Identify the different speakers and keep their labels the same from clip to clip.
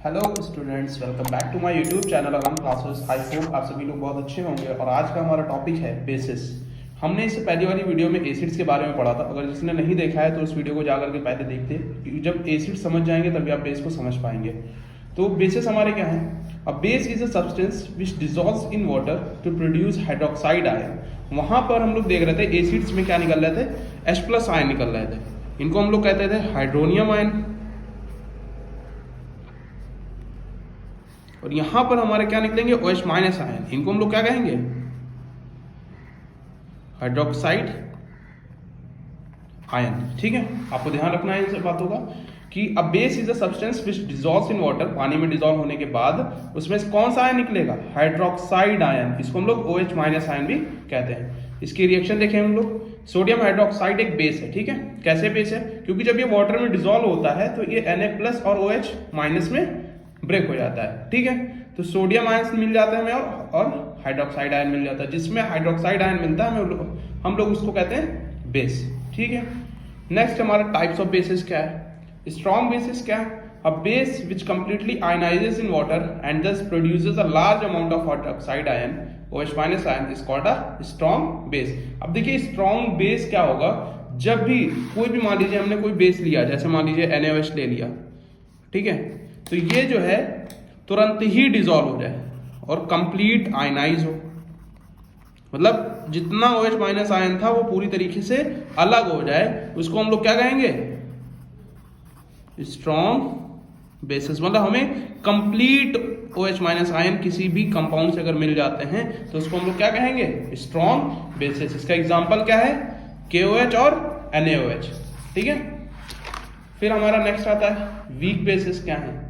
Speaker 1: Hello students, welcome back to my YouTube channel Agam classes. I hope आप सभी लोग बहुत अच्छे होंगे। और आज का हमारा टॉपिक है बेसिस। हमने इससे पहली वाली वीडियो में एसिड्स के बारे में पढ़ा था। अगर जिसने नहीं देखा है तो उस वीडियो को जाकर के पहले देखते, क्योंकि जब एसिड समझ जाएंगे तभी आप बेस को समझ पाएंगे। तो बेसिस हमारे क्या है? A base is a substance which dissolves in water to produce hydroxide ion. वहां पर हम लोग देख रहे थे एसिड्स में क्या निकल रहे थे, H+ आयन निकल रहे थे। इनको हम लोग कहते थे हाइड्रोनियम आयन। और यहां पर हमारे क्या निकलेंगे, OH- आयन। इनको हम लोग क्या कहेंगे, हाइड्रोक्साइड आयन। ठीक है, आपको ध्यान रखना है इन सब बातों का कि अ base is a substance which dissolves in water. पानी में डिजॉल्व होने के बाद उसमें कौन सा आयन निकलेगा, हाइड्रोक्साइड आयन। इसको हम लोग OH- आयन भी कहते हैं। इसकी रिएक्शन देखें हम लोग। सोडियम हाइड्रोक्साइड एक बेस है। ठीक है, कैसे बेस है? क्योंकि जब ये वाटर में डिजॉल्व होता है तो ये Na+ और OH- में ब्रेक हो जाता है। ठीक है, तो सोडियम आयन मिल जाता है हमें और हाइड्रोक्साइड आयन मिल जाता है। जिसमें हाइड्रोक्साइड आयन मिलता है हम लोग उसको कहते हैं बेस। ठीक है, नेक्स्ट हमारा टाइप्स ऑफ बेसिस क्या है? स्ट्रॉन्ग बेसिस क्या है? A base which completely ionises in water and thus produces a large amount of hydroxide ion OH- ion is called a strong base. अब देखिए स्ट्रॉन्ग बेस क्या होगा, जब भी कोई भी मान लीजिए हमने कोई बेस लिया, जैसे मान लीजिए NaOH ले लिया। ठीक है, तो ये जो है तुरंत ही डिजॉल्व हो जाए और कंप्लीट आयनाइज हो। मतलब जितना OH- आयन था वो पूरी तरीके से अलग हो जाए, उसको हम लोग क्या कहेंगे, स्ट्रॉन्ग बेसिस। मतलब हमें कंप्लीट OH- आयन किसी भी कंपाउंड से अगर मिल जाते हैं तो उसको हम लोग क्या कहेंगे, स्ट्रॉन्ग बेसिस। इसका एग्जांपल क्या है, KOH और NaOH। ठीक है, फिर हमारा नेक्स्ट आता है वीक बेसिस क्या है।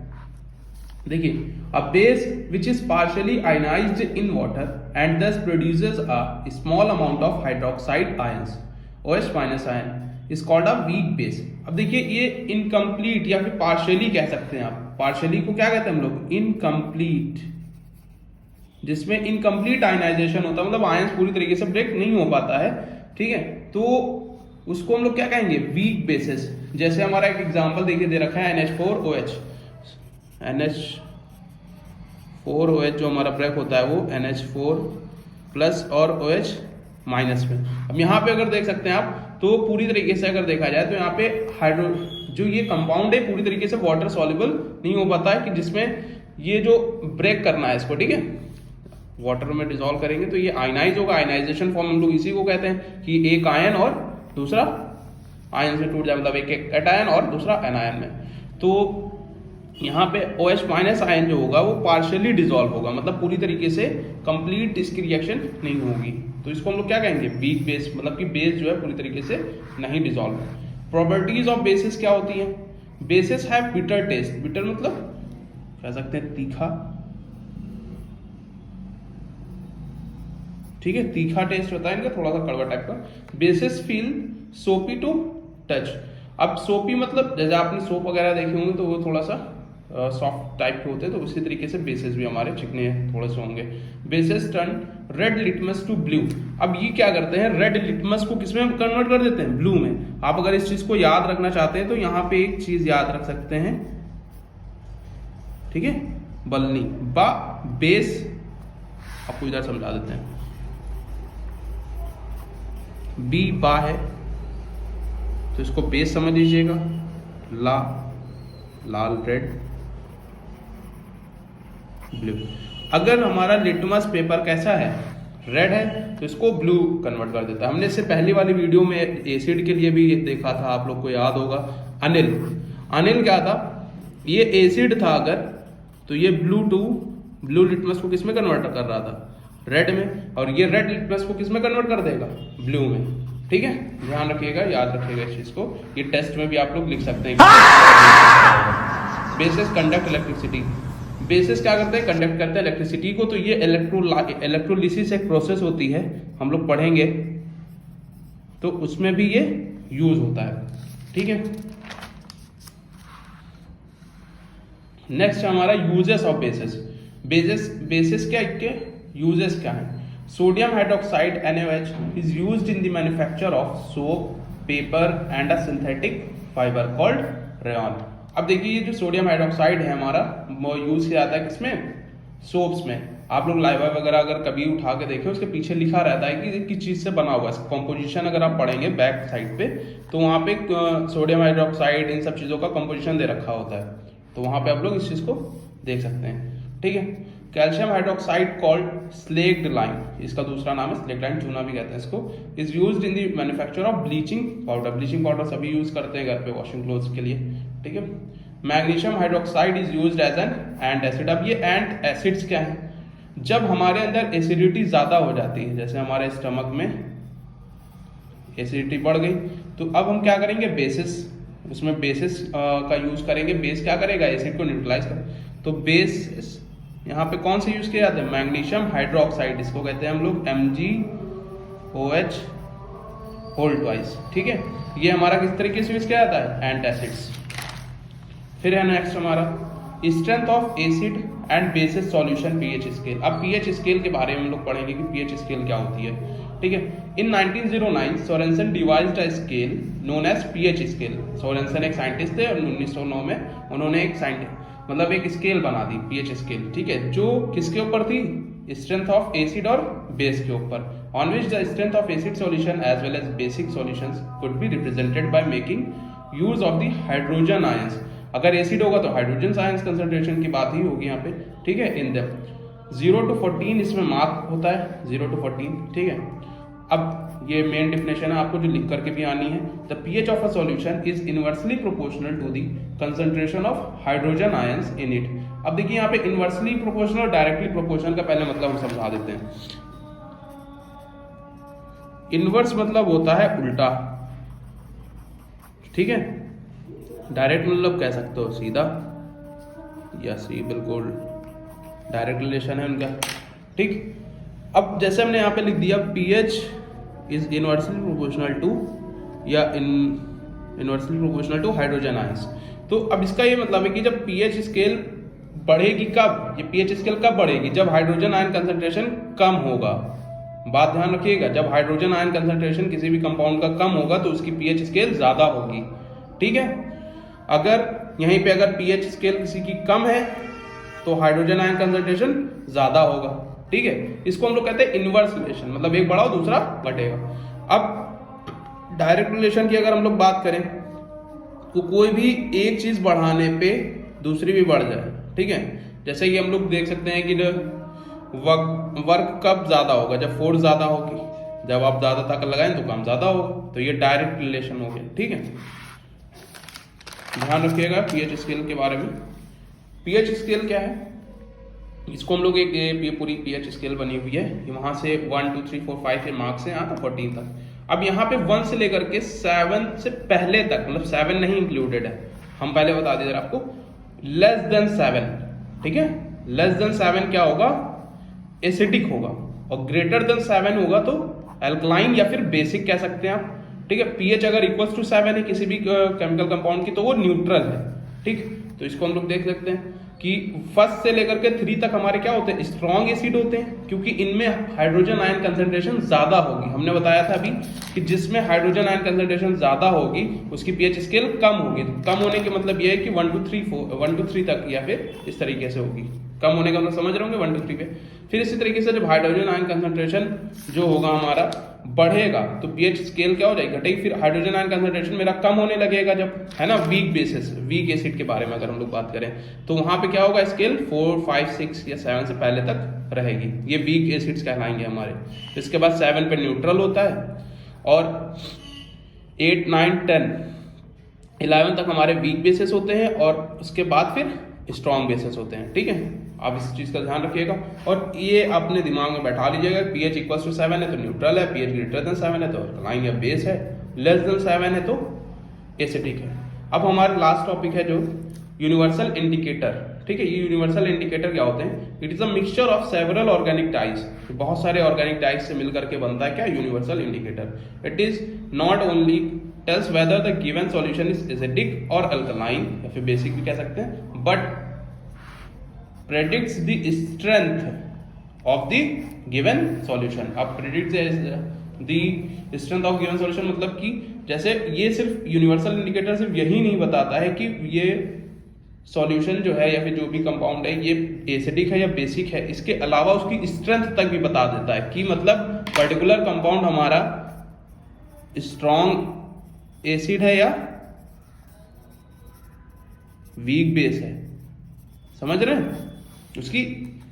Speaker 1: देखिए, a base which is partially ionised in water and thus produces a small amount of hydroxide ions OH- ion is called a weak base. अब देखिए ये इनकम्प्लीट या फिर पार्शियली कह सकते हैं आप। पार्शियली को क्या कहते हैं हम लोग, इनकम्प्लीट। जिसमें इनकम्प्लीट आयनाइजेशन होता है, मतलब आयंस पूरी तरीके से ब्रेक नहीं हो पाता है। ठीक है, तो उसको हम लोग क्या कहेंगे, वीक बेसिस। जैसे हमारा एक एग्जांपल देखिए दे रखा है NH4OH। NH4OH जो हमारा ब्रेक होता है वो NH4+ और OH- में। अब यहाँ पे अगर देख सकते हैं आप, तो पूरी तरीके से अगर देखा जाए तो यहाँ पे हाइड्रो जो ये कंपाउंड है पूरी तरीके से वाटर सॉल्युबल नहीं हो पाता है, कि जिसमें ये जो ब्रेक करना है इसको, ठीक है, वाटर में डिसॉल्व करेंगे तो ये आयनाइज होगा। आयनाइजेशन फॉर्म हम लोग इसी को कहते हैं कि एक आयन और दूसरा आयन से टूट जाए, मतलब एक कैटायन और दूसरा एनायन में। तो यहाँ पे OH- आयन जो होगा वो पार्शियली डिसॉल्व होगा, मतलब पूरी तरीके से कंप्लीट इसकी रिएक्शन नहीं होगी। तो इसको हम लोग क्या कहेंगे, वीक बेस। मतलब कि बेस जो है पूरी तरीके से नहीं डिसॉल्व। प्रॉपर्टीज ऑफ बेसिस क्या होती हैं? Basis have bitter taste. Bitter मतलब कह सकते हैं तीखा। ठीक है, तीखा टेस्ट होता है इनका, थोड़ा सा कड़वा टाइप का। बेसिस फील सोपी टू टच। अब सोपी मतलब जैसे आपने सोप वगैरह देखे होंगे तो वो थोड़ा सा सॉफ्ट टाइप के होते हैं, तो उसी तरीके से बेसिस भी हमारे चिकने थोड़े से होंगे। Bases turn red litmus to blue. अब ये क्या करते हैं, रेड लिटमस को किसमें कन्वर्ट कर देते हैं, ब्लू में। आप अगर इस चीज को याद रखना चाहते हैं तो यहाँ पे एक चीज याद रख सकते हैं, ठीक है, बलनी बा बेस। आपको इधर समझा देते हैं, बी बा है तो इसको बेस समझ लीजिएगा। ला लाल रेड ब्लू। अगर हमारा लिटमस पेपर कैसा है, रेड है, तो इसको ब्लू कन्वर्ट कर देता है। हमने इससे पहली वाली वीडियो में एसिड के लिए भी ये देखा था, आप लोग को याद होगा। अनिल अनिल क्या था, ये एसिड था अगर, तो ये ब्लू लिटमस को किस में कन्वर्ट कर रहा था, रेड में। और ये रेड लिटमस को किस में कन्वर्ट कर देगा, ब्लू में। ठीक है, ध्यान रखिएगा, याद रखिएगा इस चीज को। ये टेस्ट में भी आप लोग लिख सकते हैं। Basis conduct electricity. बेसिस क्या करते हैं, कंडक्ट करते हैं इलेक्ट्रिसिटी को। तो ये इलेक्ट्रोलिसिस एक प्रोसेस होती है, हम लोग पढ़ेंगे, तो उसमें भी ये यूज होता है। ठीक है, नेक्स्ट हमारा यूजेस ऑफ बेसिस। बेसिस क्या के यूजेस क्या है? Sodium hydroxide NaOH is used in the manufacture of soap, paper and a synthetic fibre called rayon. अब देखिए ये जो सोडियम हाइड्रोक्साइड है हमारा, वो यूज किया जाता है किसमें, सोप्स में। आप लोग लाइवा वगैरह अगर कभी उठा के देखें, उसके पीछे लिखा रहता है कि किस चीज से बना हुआ है। कॉम्पोजिशन अगर आप पढ़ेंगे बैक साइड पे, तो वहाँ पे सोडियम हाइड्रोक्साइड इन सब चीजों का कॉम्पोजिशन दे रखा होता है, तो वहाँ पे आप लोग इस चीज को देख सकते हैं। ठीक है, calcium hydroxide called slaked lime, इसका दूसरा नाम है स्लेक्ड लाइम, चूना भी कहते हैं इसको, is used in the manufacture of bleaching powder. Bleaching powder सभी यूज करते हैं घर पे वॉशिंग क्लोथ्स के लिए। ठीक है, magnesium hydroxide is used as an ant अब ये एंट एसिड्स क्या है, जब हमारे अंदर एसिडिटी ज्यादा हो जाती है, जैसे हमारे स्टमक में एसिडिटी बढ़ गई, तो अब हम क्या करेंगे, बेसिस, उसमें बेसिस का यूज करेंगे। बेस क्या करेगा, एसिड को न्यूट्रलाइज कर, तो बेस यहाँ पे कौन से यूज किया जाता है, मैग्नीशियम हाइड्रोक्साइड, इसको कहते हैं हम लोग MgOH होल ट्वाइस। ठीक है, ये हमारा किस तरीके से यूज किया जाता है, एंटासिड्स। फिर है नेक्स्ट हमारा strength of acid and bases solution pH scale. अब पीएच स्केल के बारे में हम लोग पढ़ेंगे कि पीएच स्केल क्या होती है। ठीक है, in 1909 Sorensen devised a scale known as pH scale. Sorensen एक साइंटिस्ट थे और 1909 में उन्होंने एक एक स्केल बना दी, पीएच स्केल। ठीक है, जो किसके ऊपर थी, स्ट्रेंथ ऑफ एसिड और बेस के ऊपर, on which the strength of acid solution as well as basic solutions could be represented by making use of the hydrogen ions. अगर एसिड होगा तो हाइड्रोजन आयंस कंसंट्रेशन की बात ही होगी यहाँ पे। ठीक है, इन द 0 to 14 इसमें मार्क होता है, 0 to 14। ठीक है, अब ये मेन डिफिनेशन है, आपको जो लिख करके भी आनी है। The pH of a solution is inversely proportional to the concentration of hydrogen ions in it. अब देखिए यहाँ पे इनवर्सली प्रोपोर्शनल, डायरेक्टली प्रोपोर्शनल का पहले मतलब हम समझा देते हैं। इनवर्स मतलब होता है उल्टा, ठीक है, डायरेक्ट मतलब कह सकते हो सीधा, यस ये बिल्कुल डायरेक्ट रिलेशन है उनका। ठीक, अब जैसे हमने यहाँ पे लिख दिया pH is inversely proportional to या inversely proportional to hydrogen ions, तो अब इसका ये मतलब है कि जब पीएच स्केल बढ़ेगी, कब ये पीएच स्केल कब बढ़ेगी, जब हाइड्रोजन आयन कंसंट्रेशन कम होगा। बात ध्यान रखिएगा, जब हाइड्रोजन आयन कंसंट्रेशन किसी भी कंपाउंड का कम होगा तो उसकी पीएच स्केल ज्यादा होगी। ठीक है, अगर यहीं पे अगर पीएच स्केल किसी की कम है तो हाइड्रोजन आयन कंसंट्रेशन ज्यादा होगा। ठीक है, इसको हम लोग कहते हैं इनवर्स रिलेशन, मतलब एक बढ़ाओ दूसरा घटेगा। अब डायरेक्ट रिलेशन की अगर हम लोग बात करें तो कोई भी एक चीज बढ़ाने पे दूसरी भी बढ़ जाए। ठीक है, जैसे कि हम लोग देख सकते हैं कि वर्क कब ज्यादा होगा, जब फोर्स ज्यादा होगी, जब आप ज्यादा ताकत लगाएं तो काम ज्यादा होगा, तो ये डायरेक्ट रिलेशन हो गया। ठीक है, ध्यान रखिएगा पीएच स्केल के बारे में। पीएच स्केल क्या है, इसको हम लोग ये पूरी पीएच स्केल बनी हुई है, वहां से 1 2 3 4 5 के मार्क्स हैं, यहाँ तक 14 तक। अब यहाँ पे 1 से लेकर के 7 से पहले तक, मतलब 7 नहीं इंक्लूडेड है, हम पहले बता दें आपको, लेस देन 7। ठीक है, लेस देन 7 क्या होगा, एसिडिक होगा, और ग्रेटर देन 7 होगा तो अल्कलाइन या फिर बेसिक कह सकते हैं आप। ठीक है, पीएच अगर इक्वल टू 7 है किसी भी केमिकल कंपाउंड की तो वो न्यूट्रल है। ठीक, तो इसको हम लोग देख सकते हैं कि 1 से लेकर के 3 तक हमारे क्या होते हैं, स्ट्रॉन्ग एसिड होते हैं, क्योंकि इनमें हाइड्रोजन आयन कंसंट्रेशन ज्यादा होगी। हमने बताया था अभी कि जिसमें हाइड्रोजन आयन कंसंट्रेशन ज्यादा होगी उसकी पीएच स्केल कम होगी। कम होने के मतलब ये है कि 1 to 3 तक या फिर इस तरीके से होगी। कम होने का मतलब समझ रहे होंगे 1 to 3 पे। फिर इसी तरीके से जब हाइड्रोजन आयन कंसंट्रेशन जो होगा हमारा बढ़ेगा तो पीएच स्केल क्या हो जाएगी, घटेगी। फिर हाइड्रोजन आयन कंसंट्रेशन मेरा कम होने लगेगा जब, है ना, वीक एसिड के बारे में अगर हम लोग बात करें तो वहां पे क्या होगा, स्केल 4 5 6 या 7 से पहले तक रहेगी, ये वीक एसिड्स कहलाएंगे हमारे। इसके बाद 7 पे न्यूट्रल होता है और 8 9 10 11 तक हमारे वीक बेसिस होते हैं और उसके बाद फिर स्ट्रॉन्ग बेसिस होते हैं। ठीक है, आप इस चीज का ध्यान रखिएगा और ये अपने दिमाग में बैठा लीजिएगा। पीएच इक्वल टू 7 है तो न्यूट्रल है, पीएच ग्रेटर देन 7 है तो अल्कलाइन या बेस है, लेस देन 7 है तो एसिडिक है। अब हमारा लास्ट टॉपिक है जो यूनिवर्सल इंडिकेटर। ठीक है, ये यूनिवर्सल इंडिकेटर क्या होते हैं, it is a mixture of several organic types, बहुत सारे ऑर्गेनिक टाइप्स से मिलकर के बनता है क्या, universal indicator. It is not only tells whether the given solution is acidic और अल्कलाइन या फिर बेसिक भी कह सकते हैं, but predicts the strength of the given solution। अब predict the strength of given solution मतलब कि जैसे ये सिर्फ यूनिवर्सल इंडिकेटर सिर्फ यही नहीं बताता है कि ये सॉल्यूशन जो है या फिर जो भी कंपाउंड है ये एसिडिक है या बेसिक है, इसके अलावा उसकी स्ट्रेंथ तक भी बता देता है कि मतलब पर्टिकुलर कंपाउंड हमारा स्ट्रॉन्ग एसिड है या वीक बेस है। समझ रहे हैं? उसकी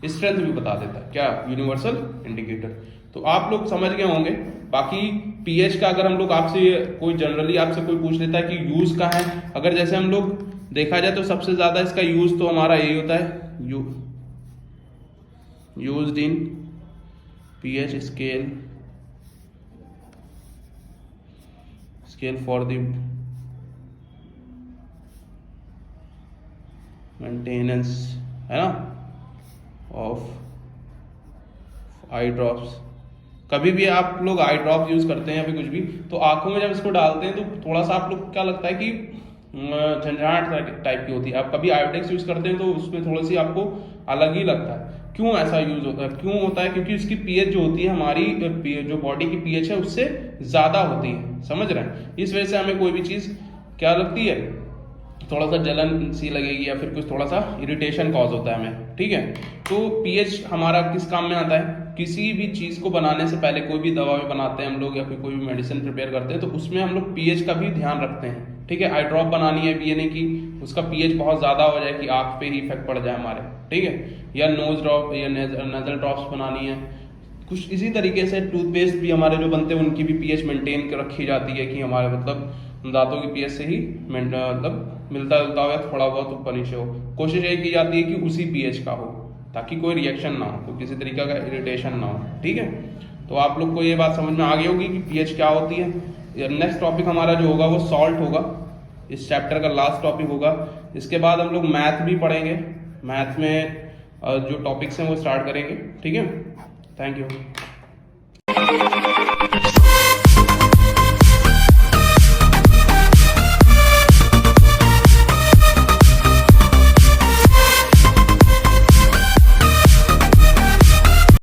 Speaker 1: स्ट्रेंथ भी बता देता है क्या, यूनिवर्सल इंडिकेटर। तो आप लोग समझ गए होंगे। बाकी पीएच का अगर हम लोग आपसे कोई जनरली आपसे कोई पूछ लेता है कि यूज का है, अगर जैसे हम लोग देखा जाए तो सबसे ज्यादा इसका यूज तो हमारा यही होता है, used in pH scale for the maintenance, है ना, ऑफ आई ड्रॉप्स। कभी भी आप लोग आई ड्रॉप यूज करते हैं या फिर कुछ भी, तो आंखों में जब इसको डालते हैं तो थोड़ा सा आप लोग क्या लगता है कि झंझनाहट टाइप की होती है। आप कभी आयोडेक्स यूज करते हैं तो उसमें थोड़ी सी आपको अलग ही लगता है। क्यों ऐसा यूज होता है? क्यों होता है? क्योंकि उसकी पीएच जो होती है हमारी जो बॉडी की पीएच है उससे ज्यादा होती है। समझ रहे हैं? इस वजह से हमें कोई भी चीज क्या लगती है, थोड़ा सा जलन सी लगेगी या फिर कुछ थोड़ा सा इरिटेशन कॉज होता है हमें। ठीक है, तो पीएच हमारा किस काम में आता है? किसी भी चीज को बनाने से पहले, कोई भी दवा भी बनाते हैं हम लोग या फिर कोई भी मेडिसिन प्रिपेयर करते हैं तो उसमें हम लोग पीएच का भी ध्यान रखते हैं। ठीक है, आई ड्रॉप बनानी है भी, नहीं कि उसका पीएच बहुत ज्यादा हो जाए कि आंख पे ही इफेक्ट पड़ जाए हमारे। ठीक है, या नोज ड्रॉप या नेजल ड्रॉप्स बनानी है, कुछ इसी तरीके से टूथपेस्ट भी हमारे जो बनते हैं उनकी भी पीएच मेंटेन कर रखी जाती है कि हमारे मतलब दांतों की पीएच से ही मतलब मिलता जुलता हो या थोड़ा बहुत ऊपर नीचे हो। कोशिश यही की जाती है कि उसी पीएच का हो ताकि कोई रिएक्शन ना हो, कोई किसी तरीके का इरिटेशन ना हो। ठीक है, तो आप लोग को ये बात समझ में आ गई होगी कि पीएच क्या होती है। नेक्स्ट टॉपिक हमारा जो होगा वो सॉल्ट होगा, इस चैप्टर का लास्ट टॉपिक होगा। इसके बाद हम लोग मैथ भी पढ़ेंगे, मैथ में जो टॉपिक्स हैं वो स्टार्ट करेंगे। ठीक है, थैंक यू।